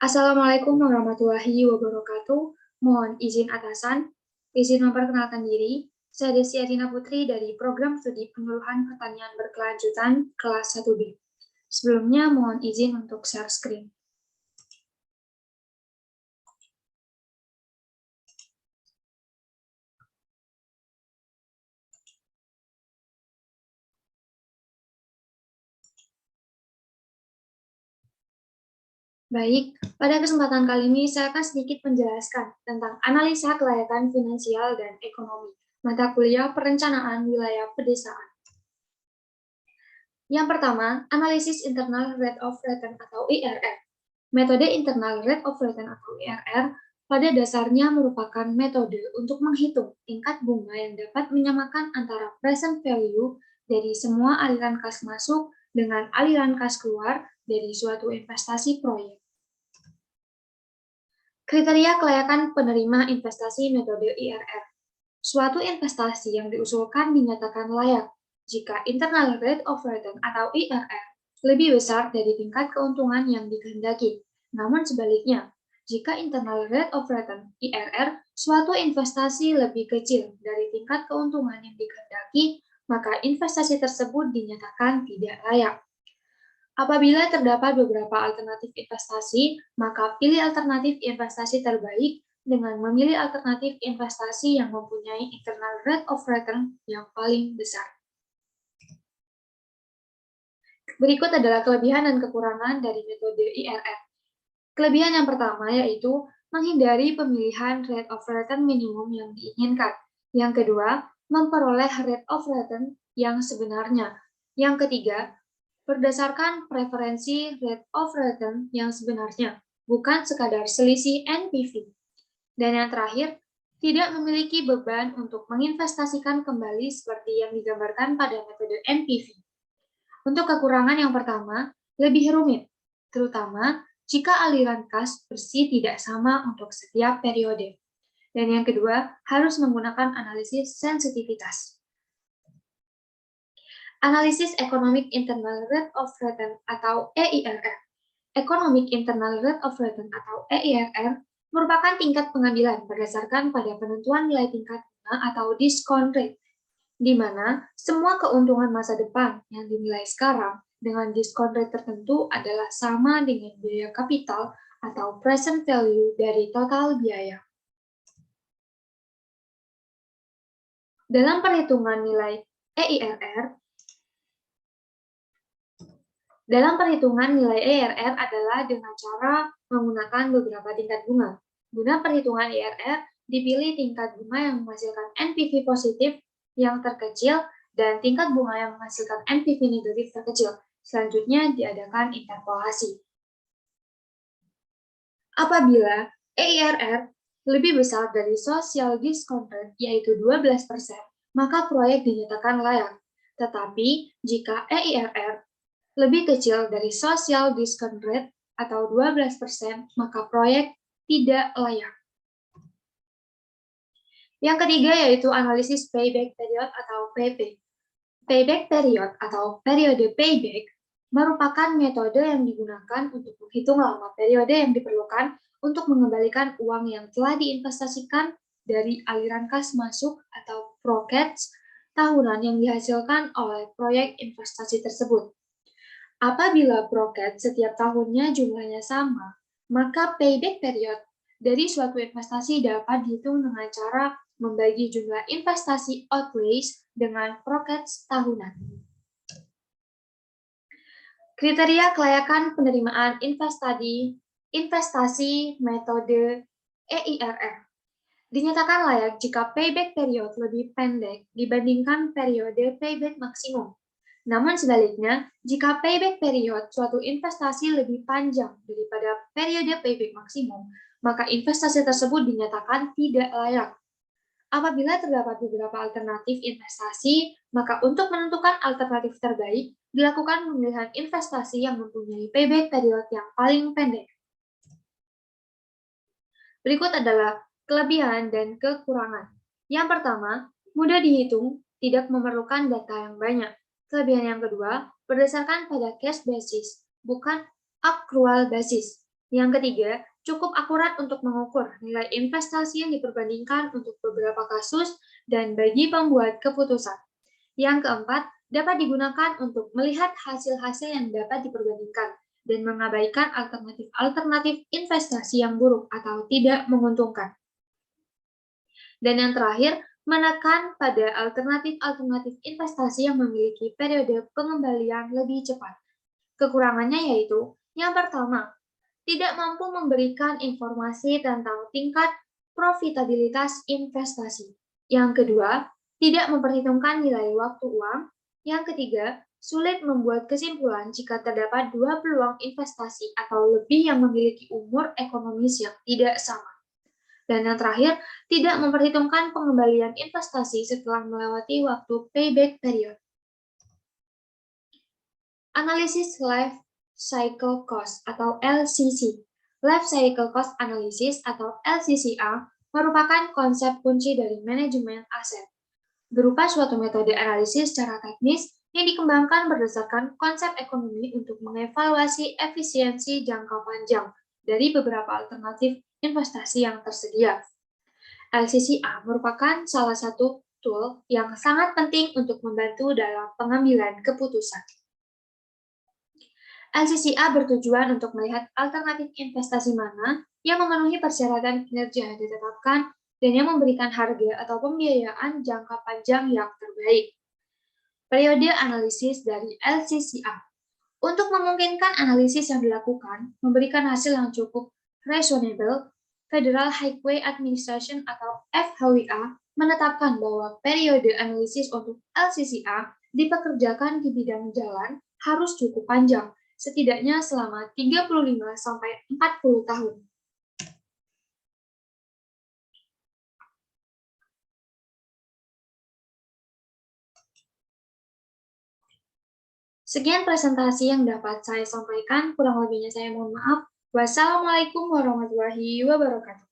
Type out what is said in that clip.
Assalamualaikum warahmatullahi wabarakatuh. Mohon izin atasan, izin memperkenalkan diri. Saya Desi Adina Putri dari Program Studi Penyuluhan Pertanian Berkelanjutan kelas 1B. Sebelumnya mohon izin untuk share screen. Baik, pada kesempatan kali ini saya akan sedikit menjelaskan tentang analisa kelayakan finansial dan ekonomi, mata kuliah perencanaan wilayah pedesaan. Yang pertama, analisis internal rate of return atau IRR. Metode internal rate of return atau IRR pada dasarnya merupakan metode untuk menghitung tingkat bunga yang dapat menyamakan antara present value dari semua aliran kas masuk dengan aliran kas keluar dari suatu investasi proyek. Kriteria kelayakan penerima investasi metode IRR. Suatu investasi yang diusulkan dinyatakan layak jika internal rate of return atau IRR lebih besar dari tingkat keuntungan yang dikehendaki. Namun sebaliknya, jika internal rate of return IRR suatu investasi lebih kecil dari tingkat keuntungan yang dikehendaki, maka investasi tersebut dinyatakan tidak layak. Apabila terdapat beberapa alternatif investasi, maka pilih alternatif investasi terbaik dengan memilih alternatif investasi yang mempunyai internal rate of return yang paling besar. Berikut adalah kelebihan dan kekurangan dari metode IRR. Kelebihan yang pertama yaitu menghindari pemilihan rate of return minimum yang diinginkan. Yang kedua, memperoleh rate of return yang sebenarnya. Yang ketiga, berdasarkan preferensi rate of return yang sebenarnya, bukan sekadar selisih NPV. Dan yang terakhir, tidak memiliki beban untuk menginvestasikan kembali seperti yang digambarkan pada metode NPV. Untuk kekurangan yang pertama, lebih rumit, terutama jika aliran kas bersih tidak sama untuk setiap periode. Dan yang kedua, harus menggunakan analisis sensitivitas. Analisis Economic Internal Rate of Return atau EIRR. Economic Internal Rate of Return atau EIRR merupakan tingkat pengambilan berdasarkan pada penentuan nilai tingkat bunga atau discount rate, di mana semua keuntungan masa depan yang dinilai sekarang dengan discount rate tertentu adalah sama dengan biaya kapital atau present value dari total biaya. Dalam perhitungan nilai EIRR, EIRR adalah dengan cara menggunakan beberapa tingkat bunga. Guna perhitungan IRR, dipilih tingkat bunga yang menghasilkan NPV positif yang terkecil dan tingkat bunga yang menghasilkan NPV negatif terkecil. Selanjutnya diadakan interpolasi. Apabila EIRR lebih besar dari social discount rate, yaitu 12%, maka proyek dinyatakan layak. Tetapi jika EIRR lebih kecil dari social discount rate atau 12%, maka proyek tidak layak. Yang ketiga yaitu analisis payback period atau PP. Payback period atau periode payback merupakan metode yang digunakan untuk menghitung lama periode yang diperlukan untuk mengembalikan uang yang telah diinvestasikan dari aliran kas masuk atau PROCATS tahunan yang dihasilkan oleh proyek investasi tersebut. Apabila PROCAT setiap tahunnya jumlahnya sama, maka payback period dari suatu investasi dapat dihitung dengan cara membagi jumlah investasi outlays dengan PROCAT tahunan. Kriteria kelayakan penerimaan investasi metode EIRR. Dinyatakan layak jika payback period lebih pendek dibandingkan periode payback maksimum. Namun sebaliknya, jika payback period suatu investasi lebih panjang daripada periode payback maksimum, maka investasi tersebut dinyatakan tidak layak. Apabila terdapat beberapa alternatif investasi, maka untuk menentukan alternatif terbaik, dilakukan pemilihan investasi yang mempunyai payback period yang paling pendek. Berikut adalah kelebihan dan kekurangan. Yang pertama, mudah dihitung, tidak memerlukan data yang banyak. Kelebihan yang kedua, berdasarkan pada cash basis, bukan accrual basis. Yang ketiga, cukup akurat untuk mengukur nilai investasi yang diperbandingkan untuk beberapa kasus dan bagi pembuat keputusan. Yang keempat, dapat digunakan untuk melihat hasil-hasil yang dapat diperbandingkan dan mengabaikan alternatif-alternatif investasi yang buruk atau tidak menguntungkan. Dan yang terakhir, menekan pada alternatif-alternatif investasi yang memiliki periode pengembalian lebih cepat. Kekurangannya yaitu, yang pertama, tidak mampu memberikan informasi tentang tingkat profitabilitas investasi. Yang kedua, tidak memperhitungkan nilai waktu uang. Yang ketiga, sulit membuat kesimpulan jika terdapat dua peluang investasi atau lebih yang memiliki umur ekonomis yang tidak sama. Dan yang terakhir, tidak memperhitungkan pengembalian investasi setelah melewati waktu payback period. Analisis Life Cycle Cost atau LCC. Life Cycle Cost Analysis atau LCCA merupakan konsep kunci dari manajemen aset, berupa suatu metode analisis secara teknis yang dikembangkan berdasarkan konsep ekonomi untuk mengevaluasi efisiensi jangka panjang dari beberapa alternatif investasi yang tersedia. LCCA merupakan salah satu tool yang sangat penting untuk membantu dalam pengambilan keputusan. LCCA bertujuan untuk melihat alternatif investasi mana yang memenuhi persyaratan kinerja yang ditetapkan dan yang memberikan harga atau pembiayaan jangka panjang yang terbaik. Periode analisis dari LCCA. Untuk memungkinkan analisis yang dilakukan, memberikan hasil yang cukup reasonable, Federal Highway Administration atau FHWA menetapkan bahwa periode analisis untuk LCCA dipekerjakan di bidang jalan harus cukup panjang, setidaknya selama 35-40 tahun. Sekian presentasi yang dapat saya sampaikan, kurang lebihnya saya mohon maaf. Wassalamualaikum warahmatullahi wabarakatuh.